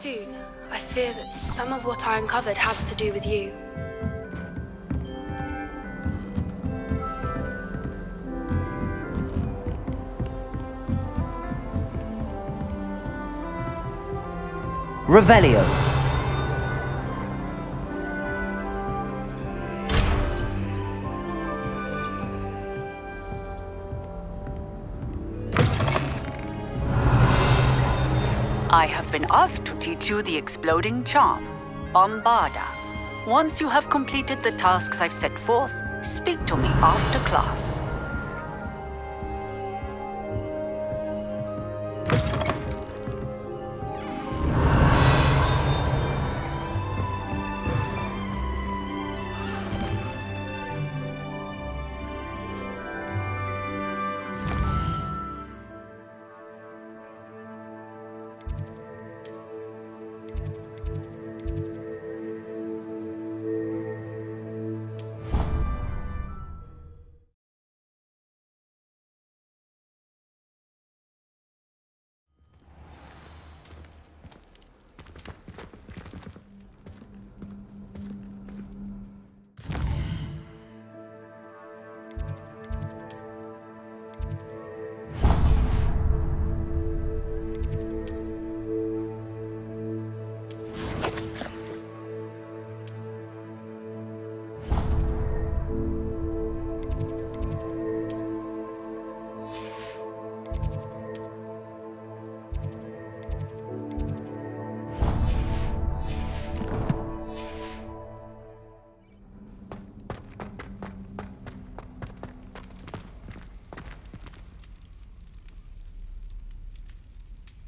soon, I fear that some of what I uncovered has to do with you. Revelio. I have been asked to teach you the exploding charm, Bombarda. Once you have completed the tasks I've set forth, speak to me after class.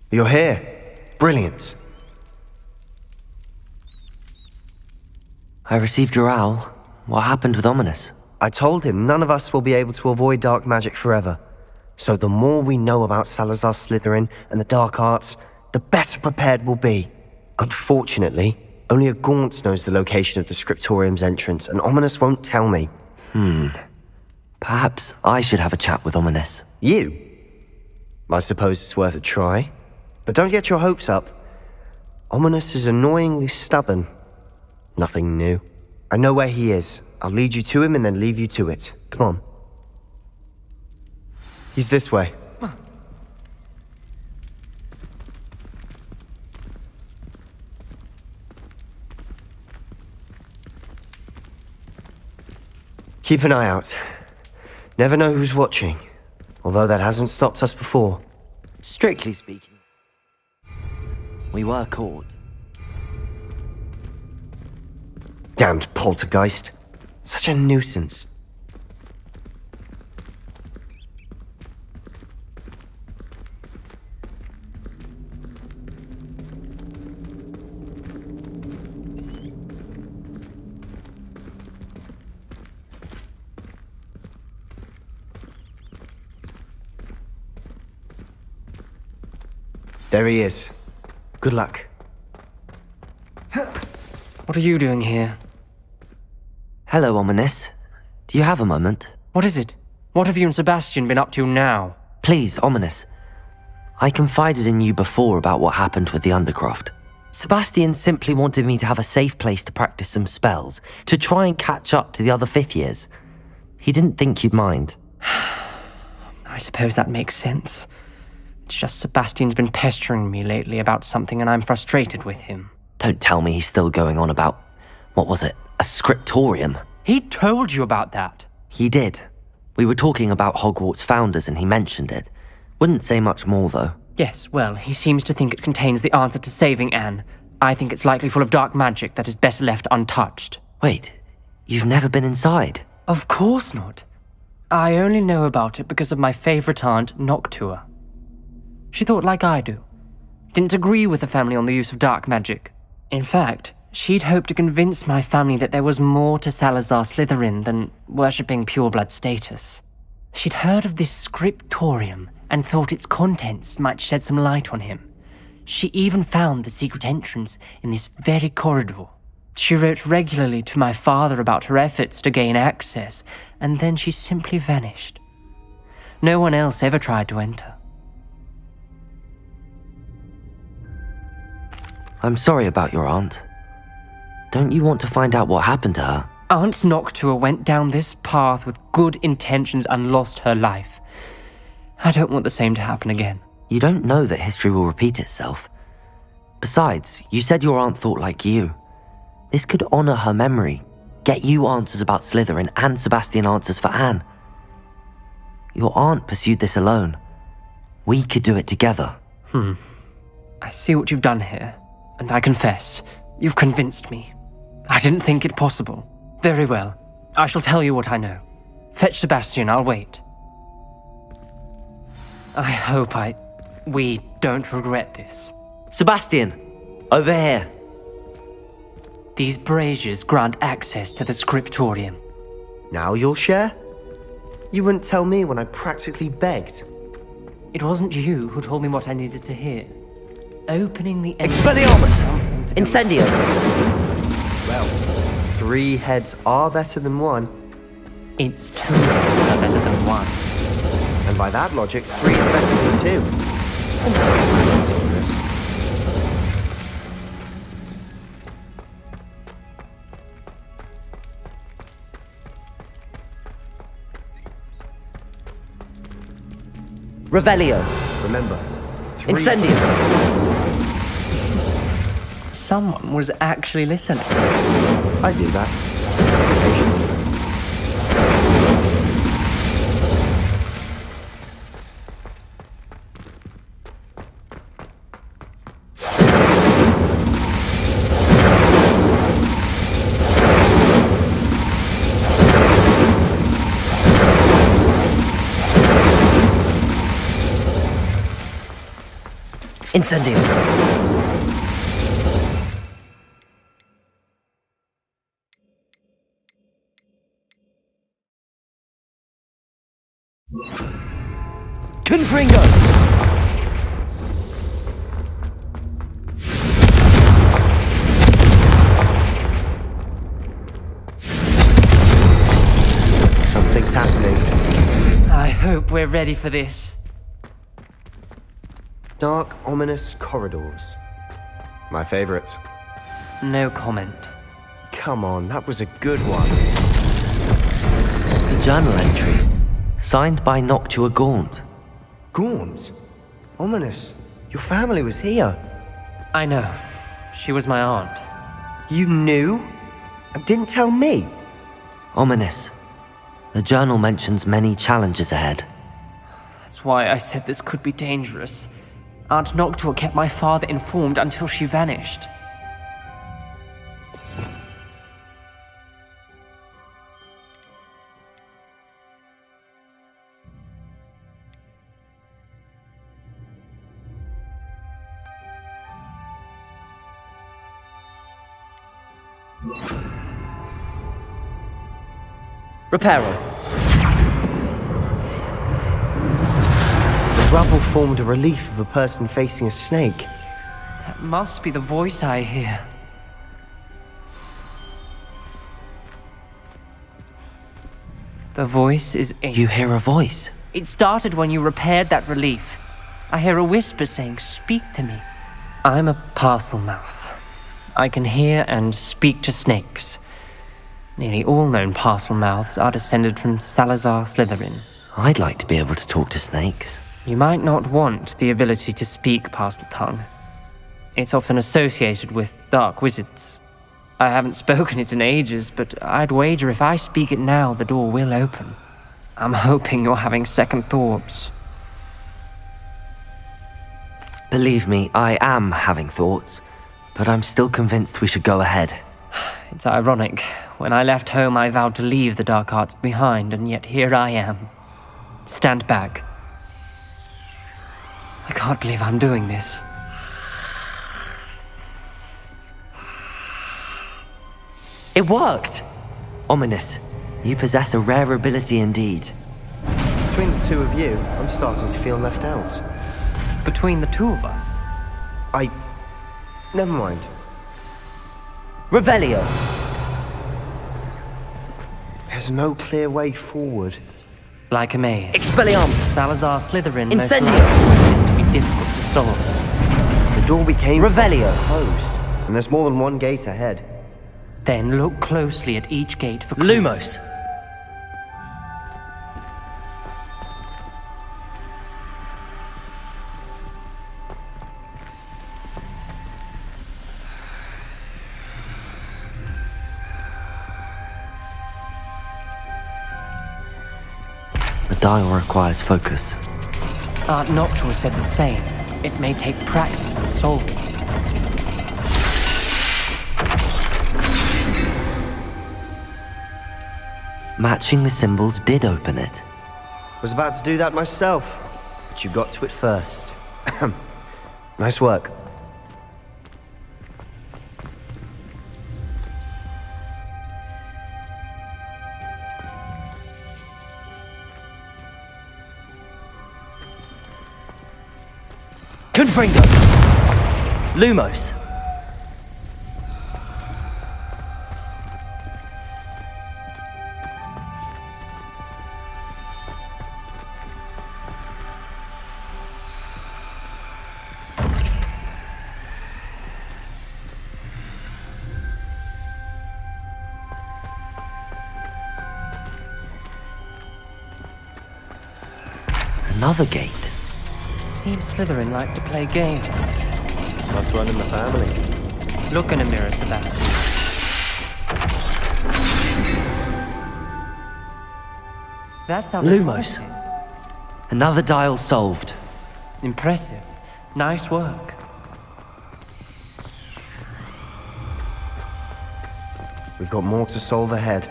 You're here. Brilliant. I received your owl. What happened with Ominous? I told him none of us will be able to avoid dark magic forever. So the more we know about Salazar Slytherin and the dark arts, the better prepared we'll be. Unfortunately, only a Gaunt knows the location of the Scriptorium's entrance, and Ominous won't tell me. Perhaps I should have a chat with Ominous. You? I suppose it's worth a try. But don't get your hopes up. Ominous is annoyingly stubborn. Nothing new. I know where he is. I'll lead you to him and then leave you to it. Come on. He's this way. Keep an eye out. Never know who's watching. Although that hasn't stopped us before. Strictly speaking, we were caught. Damned poltergeist. Such a nuisance. There he is. Good luck. What are you doing here? Hello, Ominous. Do you have a moment? What is it? What have you and Sebastian been up to now? Please, Ominous. I confided in you before about what happened with the Undercroft. Sebastian simply wanted me to have a safe place to practice some spells, to try and catch up to the other fifth years. He didn't think you'd mind. I suppose that makes sense. It's just Sebastian's been pestering me lately about something and I'm frustrated with him. Don't tell me he's still going on about, what was it, a scriptorium? He told you about that. He did. We were talking about Hogwarts founders and he mentioned it. Wouldn't say much more, though. Yes, well, he seems to think it contains the answer to saving Anne. I think it's likely full of dark magic that is better left untouched. Wait, you've never been inside? Of course not. I only know about it because of my favorite aunt, Noctua. She thought like I do. Didn't agree with the family on the use of dark magic. In fact, she'd hoped to convince my family that there was more to Salazar Slytherin than worshipping pureblood status. She'd heard of this scriptorium and thought its contents might shed some light on him. She even found the secret entrance in this very corridor. She wrote regularly to my father about her efforts to gain access, and then she simply vanished. No one else ever tried to enter. I'm sorry about your aunt. Don't you want to find out what happened to her? Aunt Noctua went down this path with good intentions and lost her life. I don't want the same to happen again. You don't know that history will repeat itself. Besides, you said your aunt thought like you. This could honor her memory, get you answers about Slytherin and Sebastian answers for Anne. Your aunt pursued this alone. We could do it together. I see what you've done here, and I confess, you've convinced me. I didn't think it possible. Very well. I shall tell you what I know. Fetch Sebastian, I'll wait. I hope we don't regret this. Sebastian! Over here! These braziers grant access to the scriptorium. Now you'll share? You wouldn't tell me when I practically begged. It wasn't you who told me what I needed to hear. Opening the... Expelliarmus! Incendio! Well, 3 heads are better than 1. It's 2 heads are better than 1. And by that logic, 3 is better than 2. Simple mathematics, all this. Revelio! Remember, 3 Incendio! Someone was actually listening. I do that. Occasionally. Incendio! Confringo! Something's happening. I hope we're ready for this. Dark, ominous corridors. My favorite. No comment. Come on, that was a good one. The journal entry. Signed by Noctua Gaunt. Gaunt? Ominous. Your family was here. I know. She was my aunt. You knew? And didn't tell me? Ominous. The journal mentions many challenges ahead. That's why I said this could be dangerous. Aunt Noctua kept my father informed until she vanished. Reparo. The rubble formed a relief of a person facing a snake. That must be the voice I hear. The voice is You hear a voice. It started when you repaired that relief. I hear a whisper saying, "Speak to me." I'm a parcel mouth. I can hear and speak to snakes. Nearly all known parcel mouths are descended from Salazar Slytherin. I'd like to be able to talk to snakes. You might not want the ability to speak parcel tongue. It's often associated with dark wizards. I haven't spoken it in ages, but I'd wager if I speak it now, the door will open. I'm hoping you're having second thoughts. Believe me, I am having thoughts, but I'm still convinced we should go ahead. It's ironic. When I left home, I vowed to leave the dark arts behind, and yet here I am. Stand back. I can't believe I'm doing this. It worked! Ominous. You possess a rare ability indeed. Between the two of you, I'm starting to feel left out. Between the two of us. Never mind. Revelio! There's no clear way forward. Like a maze. Expelliarmus! Salazar Slytherin most Incendio! likely is to be difficult to solve. The door became Revelio! closed. and there's more than one gate ahead. Then look closely at each gate for clues. Lumos! The dial requires focus. Aunt Noctua said the same. It may take practice to solve it. Matching the symbols did open it. Was about to do that myself, but you got to it first. Nice work. Confringo! Lumos! Another gate. Seems Slytherin like to play games. Must run in the family. Look in a mirror, Sebastian. That sounded Lumos. promising. Another dial solved. Impressive. Nice work. We've got more to solve ahead.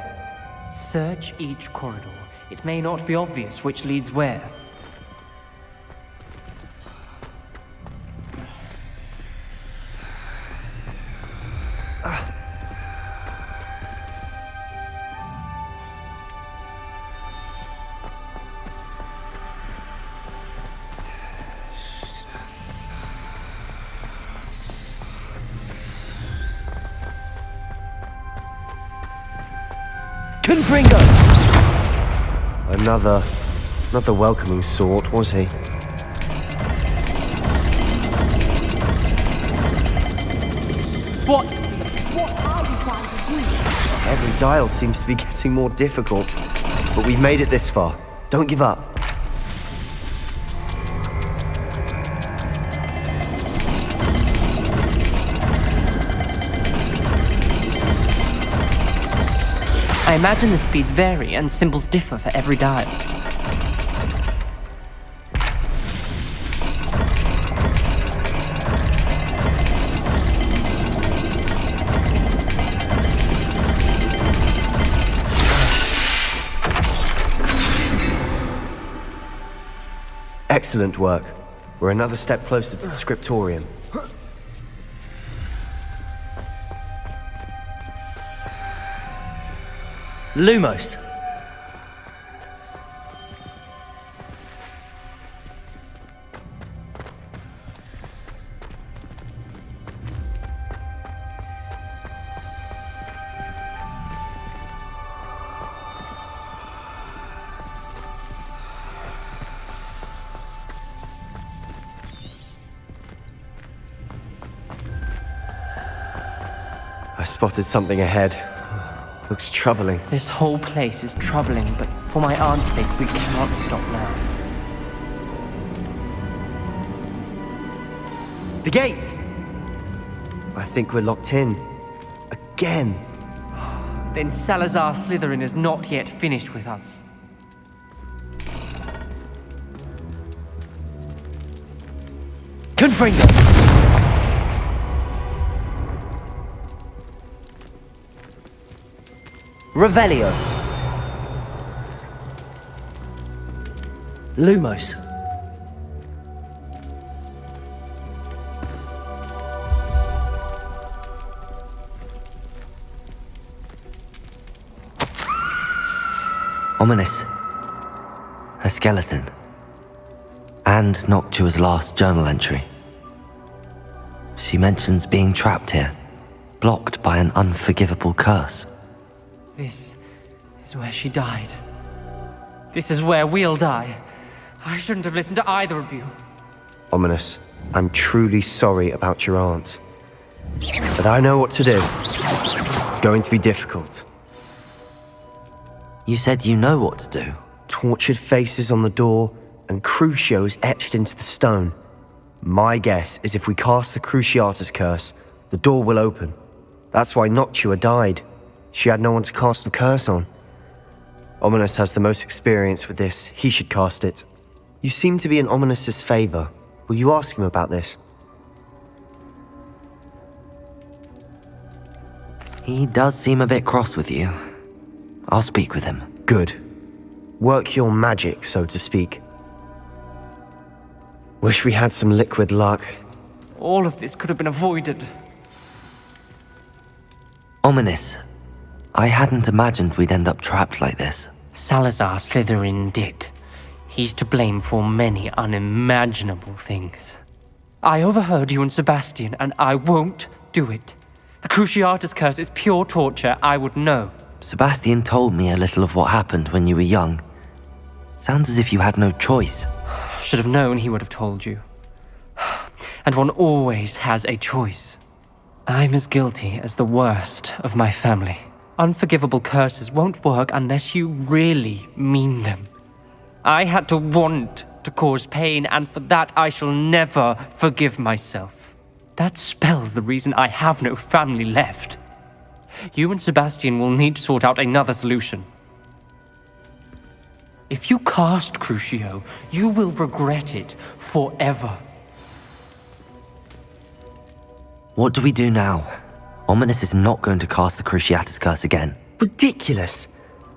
Search each corridor. It may not be obvious which leads where. Confringo! Another... not the welcoming sort, was he? What are you trying to do? Every dial seems to be getting more difficult. But we've made it this far. Don't give up. I imagine the speeds vary and symbols differ for every dial. Excellent work. We're another step closer to the scriptorium. Lumos! I spotted something ahead. Looks troubling. This whole place is troubling, but for my aunt's sake, we cannot stop now. The gate! I think we're locked in. Again. Then Salazar Slytherin is not yet finished with us. Confringo! Revelio! Lumos! Ominous. Her skeleton. And Noctua's last journal entry. She mentions being trapped here, blocked by an unforgivable curse. This is where she died. This is where we'll die. I shouldn't have listened to either of you. Ominous, I'm truly sorry about your aunt. But I know what to do. It's going to be difficult. You said you know what to do. Tortured faces on the door and Crucios etched into the stone. My guess is if we cast the Cruciatus curse, the door will open. That's why Noctua died. She had no one to cast the curse on. Ominous has the most experience with this. He should cast it. You seem to be in Ominous's favor. Will you ask him about this? He does seem a bit cross with you. I'll speak with him. Good. Work your magic, so to speak. Wish we had some liquid luck. All of this could have been avoided. Ominous, I hadn't imagined we'd end up trapped like this. Salazar Slytherin did. He's to blame for many unimaginable things. I overheard you and Sebastian, and I won't do it. The Cruciatus curse is pure torture, I would know. Sebastian told me a little of what happened when you were young. Sounds as if you had no choice. Should have known he would have told you. And one always has a choice. I'm as guilty as the worst of my family. Unforgivable curses won't work unless you really mean them. I had to want to cause pain, and for that I shall never forgive myself. That spells the reason I have no family left. You and Sebastian will need to sort out another solution. If you cast Crucio, you will regret it forever. What do we do now? Ominous is not going to cast the Cruciatus curse again. Ridiculous!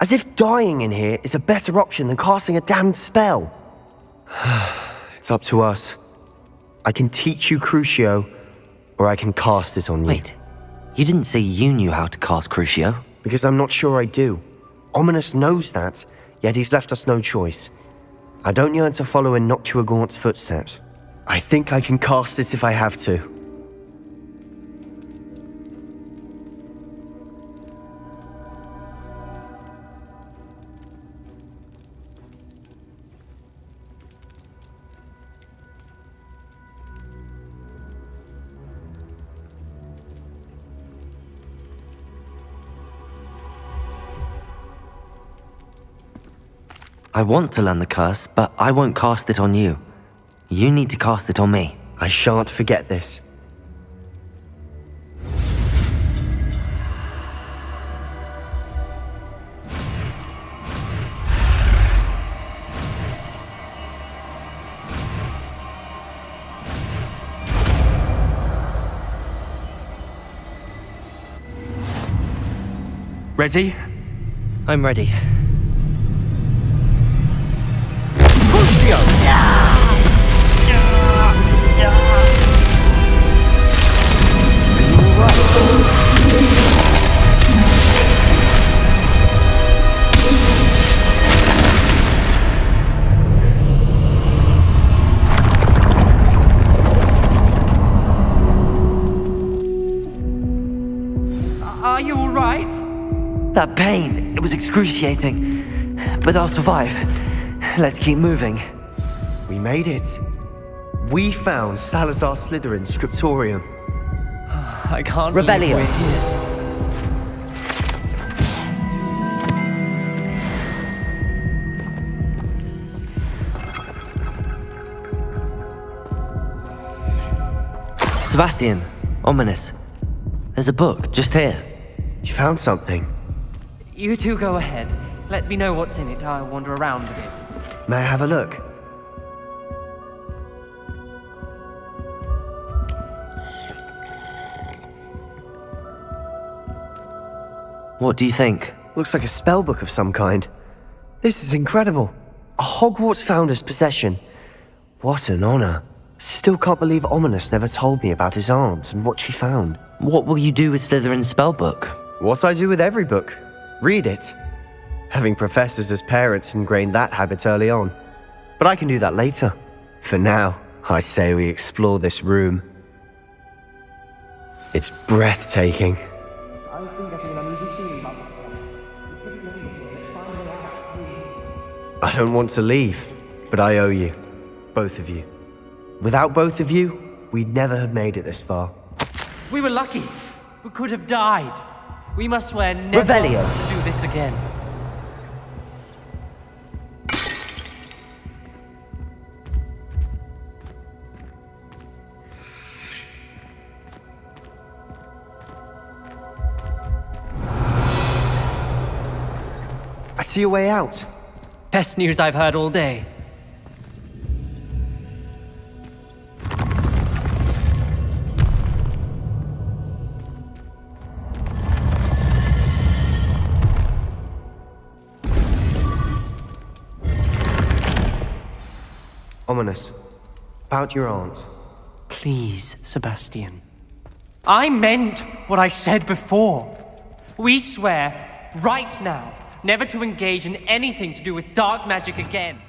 As if dying in here is a better option than casting a damned spell. It's up to us. I can teach you Crucio, or I can cast it on you. Wait, you didn't say you knew how to cast Crucio? Because I'm not sure I do. Ominous knows that, yet he's left us no choice. I don't yearn to follow in Noctua Gaunt's footsteps. I think I can cast it if I have to. I want to learn the curse, but I won't cast it on you. You need to cast it on me. I shan't forget this. Ready? I'm ready. Are you all right? That pain, it was excruciating. But I'll survive. Let's keep moving. We made it. We found Salazar Slytherin's scriptorium. I can't Revelio. believe we're here. Sebastian, Ominous. There's a book just here. You found something. You two go ahead. Let me know what's in it. I'll wander around a bit. May I have a look? What do you think? Looks like a spell book of some kind. This is incredible. A Hogwarts founder's possession. What an honor. Still can't believe Ominous never told me about his aunt and what she found. What will you do with Slytherin's spellbook? What I do with every book. Read it. Having professors as parents ingrained that habit early on. But I can do that later. For now, I say we explore this room. It's breathtaking. I don't want to leave, but I owe you. Both of you. Without both of you, we'd never have made it this far. We were lucky. We could have died. We must swear never Revelio. to do this again. I see a way out. Best news I've heard all day. Ominous. About your aunt. Please, Sebastian. I meant what I said before. We swear, right now, never to engage in anything to do with dark magic again.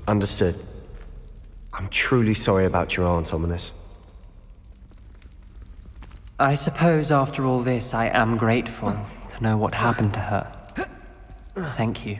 Understood. I'm truly sorry about your aunt, Ominous. I suppose after all this, I am grateful to know what happened to her. Thank you.